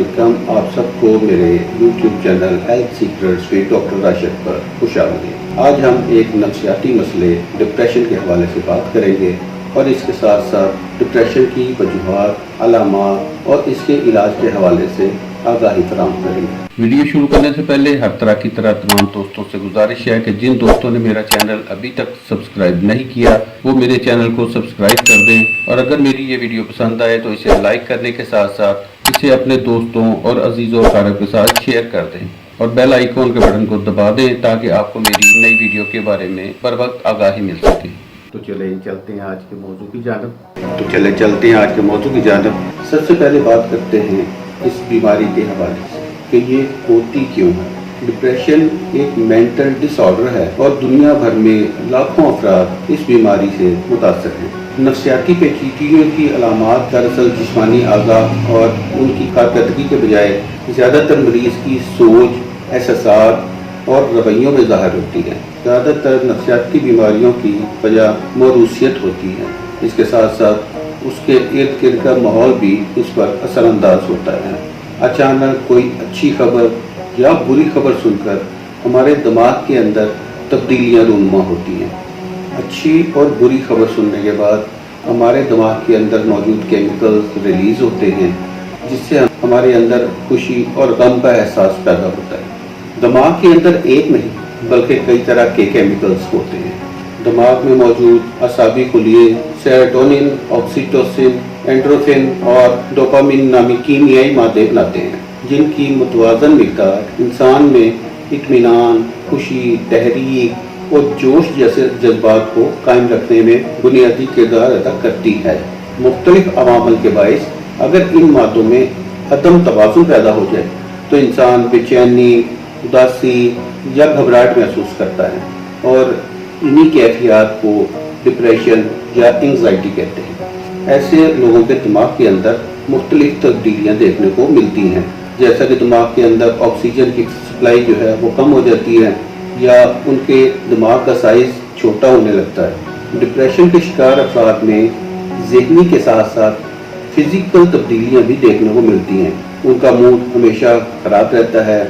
علیکم، آپ سب کو میرے YouTube channel health secrets with doctor Rashid پر خوش آمدید۔ آج ہم ایک نفسیاتی مسئلے ڈپریشن کے حوالے سے بات کریں گے اور اس کے ساتھ ساتھ ڈپریشن کی وجوہات، علامات اور اس کے علاج کے حوالے سے آگاہی فراہم کریں گے۔ ویڈیو شروع کرنے سے پہلے ہر طرح کی تمام دوستوں سے گزارش ہے کہ جن دوستوں نے میرا چینل ابھی تک سبسکرائب نہیں کیا وہ میرے چینل کو سبسکرائب کر دیں، اور اگر میری یہ ویڈیو پسند آئے تو اسے لائک کرنے کے ساتھ ساتھ اسے اپنے دوستوں اور عزیزوں و اقارب کے ساتھ شیئر کر دیں اور بیل آئیکن کے بٹن کو دبا دیں تاکہ آپ کو میری نئی ویڈیو کے بارے میں بر وقت آگاہی مل سکے۔ تو چلتے ہیں آج کے موضوع کی جانب۔ سب سے پہلے بات کرتے ہیں اس بیماری کے حوالے سے کہ یہ ہوتی کیوں ہے۔ ڈپریشن ایک مینٹل ڈس آرڈر ہے اور دنیا بھر میں لاکھوں افراد اس بیماری سے متاثر ہیں۔ نفسیاتی پیچیدگیوں کی علامات دراصل جسمانی اعضاء اور ان کی کارکردگی کے بجائے زیادہ تر مریض کی سوچ، احساسات اور رویوں میں ظاہر ہوتی ہے۔ زیادہ تر نفسیاتی بیماریوں کی وجہ موروثیت ہوتی ہے۔ اس کے ساتھ ساتھ اس کے ارد گرد کا ماحول بھی اس پر اثر انداز ہوتا ہے۔ اچانک کوئی اچھی خبر یا بری خبر سن کر ہمارے دماغ کے اندر تبدیلیاں رونما ہوتی ہیں۔ اچھی اور بری خبر سننے کے بعد ہمارے دماغ کے اندر موجود کیمیکلز ریلیز ہوتے ہیں جس سے ہمارے اندر خوشی اور غم کا احساس پیدا ہوتا ہے۔ دماغ کے اندر ایک نہیں بلکہ کئی طرح کے کیمیکلز ہوتے ہیں۔ دماغ میں موجود اعصابی خلیے سیروٹونن، آکسیٹوسن، اینڈروفن اور ڈوپامین نامی کیمیائی مادے بناتے ہیں جن کی متوازن مقدار انسان میں اطمینان، خوشی، تحریک اور جوش جیسے جذبات کو قائم رکھنے میں بنیادی کردار ادا کرتی ہے۔ مختلف عوامل کے باعث اگر ان مادوں میں عدم توازن پیدا ہو جائے تو انسان بے چینی، اداسی یا گھبراہٹ محسوس کرتا ہے اور انہی کیفیات کو ڈپریشن یا انگزائٹی کہتے ہیں۔ ایسے لوگوں کے دماغ کے اندر مختلف تبدیلیاں دیکھنے کو ملتی ہیں، جیسا کہ دماغ کے اندر آکسیجن کی سپلائی جو ہے وہ کم ہو جاتی ہے یا ان کے دماغ کا سائز چھوٹا ہونے لگتا ہے۔ ڈپریشن کے شکار افراد میں ذہنی کے ساتھ ساتھ فزیکل تبدیلیاں بھی دیکھنے کو ملتی ہیں۔ ان کا موڈ ہمیشہ خراب رہتا ہے،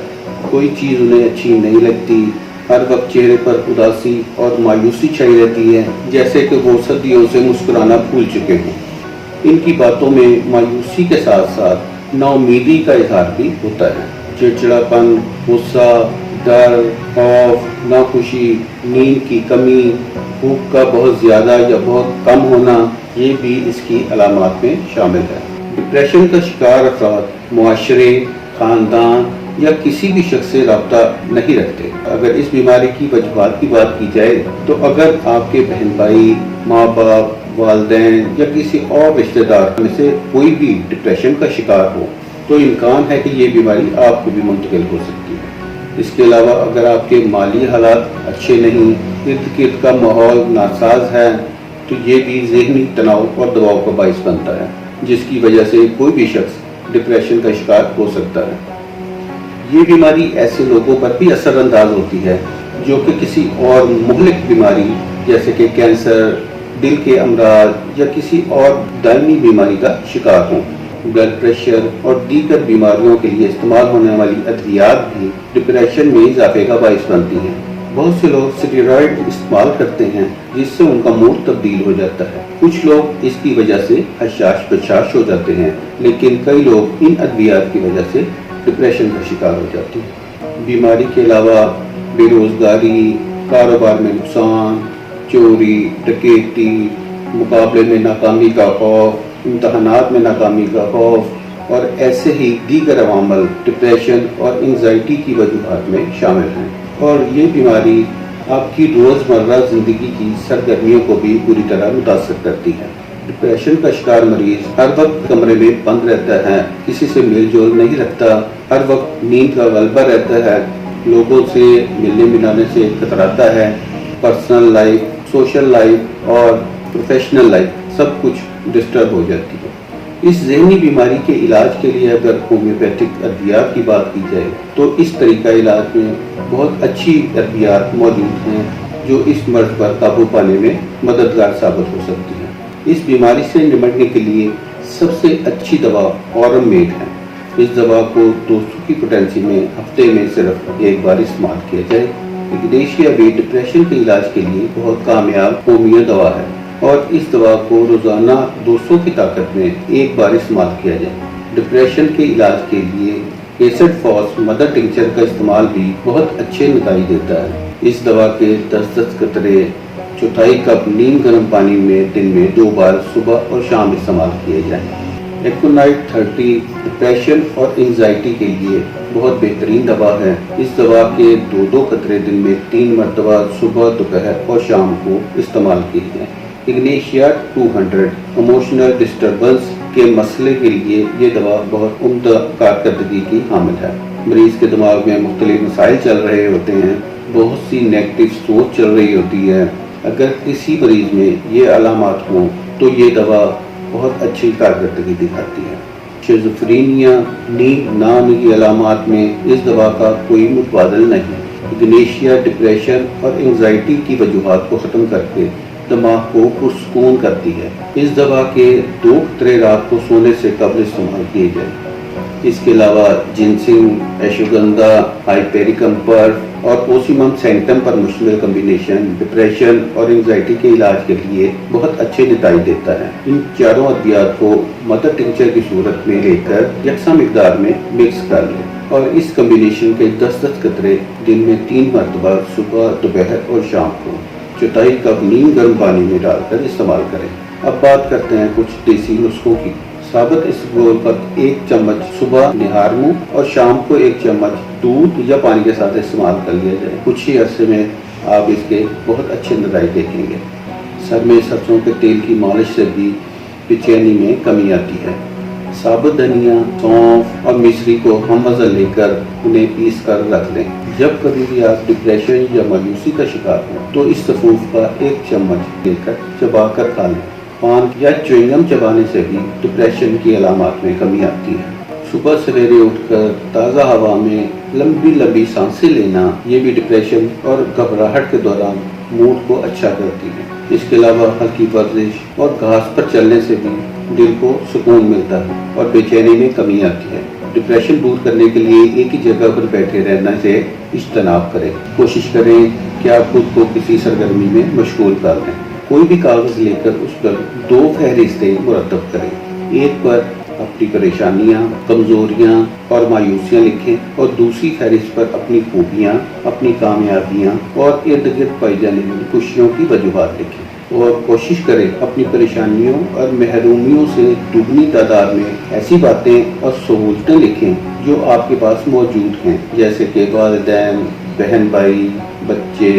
کوئی چیز انہیں اچھی نہیں لگتی، ہر وقت چہرے پر اداسی اور مایوسی چھائی رہتی ہے جیسے کہ وہ صدیوں سے مسکرانا بھول چکے ہوں۔ ان کی باتوں میں مایوسی کے ساتھ ساتھ نا امیدی کا اظہار بھی ہوتا ہے۔ چڑچڑاپن، غصہ، ڈر، خوف، ناخوشی، نیند کی کمی، بھوک کا بہت زیادہ یا بہت کم ہونا، یہ بھی اس کی علامات میں شامل ہے۔ ڈپریشن کا شکار افراد معاشرے، خاندان یا کسی بھی شخص سے رابطہ نہیں رکھتے۔ اگر اس بیماری کی وجوہات کی بات کی جائے تو اگر آپ کے بہن بھائی، ماں باپ، والدین یا کسی اور رشتہ دار میں سے کوئی بھی ڈپریشن کا شکار ہو تو امکان ہے کہ یہ بیماری آپ کو بھی منتقل ہو سکتی ہے۔ اس کے علاوہ اگر آپ کے مالی حالات اچھے نہیں، ارد گرد کا ماحول ناساز ہے تو یہ بھی ذہنی تناؤ اور دباؤ کا باعث بنتا ہے جس کی وجہ سے کوئی بھی شخص ڈپریشن کا شکار ہو سکتا ہے۔ یہ بیماری ایسے لوگوں پر بھی اثر انداز ہوتی ہے جو کہ کسی اور مہلک بیماری جیسے کہ کینسر، دل کے امراض یا کسی اور دائمی بیماری کا شکار ہوں۔ بلڈ پریشر اور دیگر بیماریوں کے لیے استعمال ہونے والی ادویات بھی ڈپریشن میں اضافے کا باعث بنتی ہیں۔ بہت سے لوگ اسٹیرائڈ استعمال کرتے ہیں جس سے ان کا موڈ تبدیل ہو جاتا ہے۔ کچھ لوگ اس کی وجہ سے حشاش بشاش ہو جاتے ہیں، لیکن کئی لوگ ان ادویات کی وجہ سے ڈپریشن کا شکار ہو جاتے ہیں۔ بیماری کے علاوہ بے روزگاری، کاروبار میں نقصان، چوری، ڈکیتی، مقابلے میں ناکامی کا خوف، امتحانات میں ناکامی کا خوف اور ایسے ہی دیگر عوامل ڈپریشن اور انگزائٹی کی وجوہات میں شامل ہیں، اور یہ بیماری آپ کی روزمرہ زندگی کی سرگرمیوں کو بھی بری طرح متاثر کرتی ہے۔ ڈپریشن کا شکار مریض ہر وقت کمرے میں بند رہتا ہے، کسی سے میل جول نہیں رکھتا، ہر وقت نیند کا غلبہ رہتا ہے، لوگوں سے ملنے ملانے سے کتراتا ہے، پرسنل لائف، سوشل لائف اور پروفیشنل لائف سب کچھ ڈسٹرب ہو جاتی ہے۔ اس ذہنی بیماری کے علاج کے لیے اگر ہومیوپیتھک ادویات کی بات کی جائے تو اس طریقہ علاج میں بہت اچھی ادویات موجود ہیں جو اس مرض پر قابو پانے میں مددگار ثابت ہو سکتی ہیں۔ اس بیماری سے نمٹنے کے لیے سب سے اچھی دوا اورم میڈ ہے۔ اس دوا کو دوستوں کی پوٹینسی میں ہفتے میں صرف ایک بار استعمال کیا جائے۔ اگنیشیا بھی ڈپریشن کے علاج کے لیے بہت کامیاب ہومیو دوا ہے اور اس دوا کو روزانہ 200 کی طاقت میں ایک بار استعمال کیا جائے۔ ڈپریشن کے علاج کے لیے ایسڈ فاس مدر ٹنکچر کا استعمال بھی بہت اچھے نتائج دیتا ہے۔ اس دوا کے 10 قطرے چوتھائی کپ نیم گرم پانی میں دن میں 2 بار صبح اور شام استعمال کیے جائیں۔ ایکونائٹ 30 ڈپریشن اور انزائٹی کے لیے بہت بہترین دوا ہے۔ اس دوا کے 2 قطرے دن میں 3 مرتبہ صبح، دوپہر اور شام کو استعمال کیے جائیں۔ اگنیشیا 200 ایموشنل ڈسٹربنس کے مسئلے کے لیے یہ دوا بہت عمدہ کارکردگی کی حامل ہے۔ مریض کے دماغ میں مختلف مسائل چل رہے ہوتے ہیں، بہت سی نیگیٹو سوچ چل رہی ہوتی ہے۔ اگر کسی مریض میں یہ علامات ہوں تو یہ دوا بہت اچھی کارکردگی دکھاتی ہے۔ شیزوفرینیا، نیند نہ آنے کی علامات میں اس دوا کا کوئی متبادل نہیں۔ اگنیشیا ڈپریشن اور انزائٹی کی وجوہات کو ختم کر کے دماغ کو پرسکون کرتی ہے۔ اس دوا کے 2 قطرے رات کو سونے سے قبل استعمال کیے جائیں۔ اس کے علاوہ جنسنگ، ایشوگندھا، ہائپیریکم پرف اور اوسیمم سینٹم پر مشتمل کمبینیشن ڈپریشن اور انزائٹی کے علاج کے لیے بہت اچھے نتائج دیتا ہے۔ ان چاروں ادویات کو مدر ٹنکچر کی صورت میں لے کر یکساں مقدار میں مکس کر لیں اور اس کمبینیشن کے 10 قطرے دن میں 3 مرتبہ صبح، دوپہر اور شام کو چوتھائی کپ نیم گرم پانی میں ڈال کر استعمال کریں۔ اب بات کرتے ہیں کچھ دیسی نسخوں کی۔ ثابت اسبگول پر 1 چمچ صبح نہار منہ اور شام کو 1 چمچ دودھ یا پانی کے ساتھ استعمال کر لیا جائے۔ کچھ ہی عرصے میں آپ اس کے بہت اچھے نتائج دیکھیں گے۔ سر میں سرسوں کے تیل کی مالش سے بھی بے چینی میں کمی آتی ہے۔ ثابت دھنیا، سونف اور مصری کو ہم وزن لے کر انہیں پیس کر رکھ لیں۔ جب کبھی بھی آپ ڈپریشن یا مایوسی کا شکار ہوں تو اس سفوف کا 1 چمچ لے کر چبا کر کھا لیں۔ پان یا چوئنگم چبانے سے بھی ڈپریشن کی علامات میں کمی آتی ہے۔ صبح سویرے اٹھ کر تازہ ہوا میں لمبی لمبی سانسیں لینا یہ بھی ڈپریشن اور گھبراہٹ کے دوران موڈ کو اچھا کرتی ہے۔ اس کے علاوہ ہلکی ورزش اور گھاس پر چلنے سے بھی دل کو سکون ملتا ہے اور بے چینی میں کمی آتی ہے۔ ڈپریشن دور کرنے کے لیے ایک ہی جگہ پر بیٹھے رہنے سے اجتناب کریں۔ کوشش کریں کہ آپ خود کو کسی سرگرمی میں مشغول کر لیں۔ کوئی بھی کاغذ لے کر اس پر 2 فہرستیں مرتب کریں۔ ایک پر اپنی پریشانیاں، کمزوریاں اور مایوسیاں لکھیں اور دوسری فہرست پر اپنی خوبیاں، اپنی کامیابیاں اور ارد گرد پائی جانے والی خوشیوں کی وجوہات لکھیں اور کوشش کریں اپنی پریشانیوں اور محرومیوں سے دگنی تعداد میں ایسی باتیں اور سہولتیں لکھیں جو آپ کے پاس موجود ہیں، جیسے کہ والدین، بہن بھائی، بچے،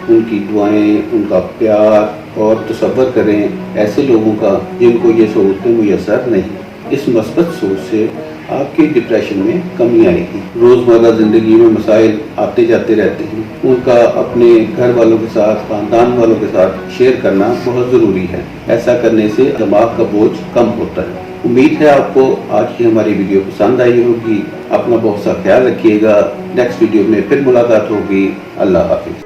ان کی دعائیں، ان کا پیار، اور تصور کریں ایسے لوگوں کا جن کو یہ سہولتیں میسر نہیں۔ اس مثبت سوچ سے آپ کے ڈپریشن میں کمی آئے گی۔ روزمرہ زندگی میں مسائل آتے جاتے رہتے ہیں، ان کا اپنے گھر والوں کے ساتھ، خاندان والوں کے ساتھ شیئر کرنا بہت ضروری ہے۔ ایسا کرنے سے دماغ کا بوجھ کم ہوتا ہے۔ امید ہے آپ کو آج کی ہماری ویڈیو پسند آئی ہوگی۔ اپنا بہت سا خیال رکھیے گا۔ نیکسٹ ویڈیو میں پھر ملاقات ہوگی۔ اللہ حافظ۔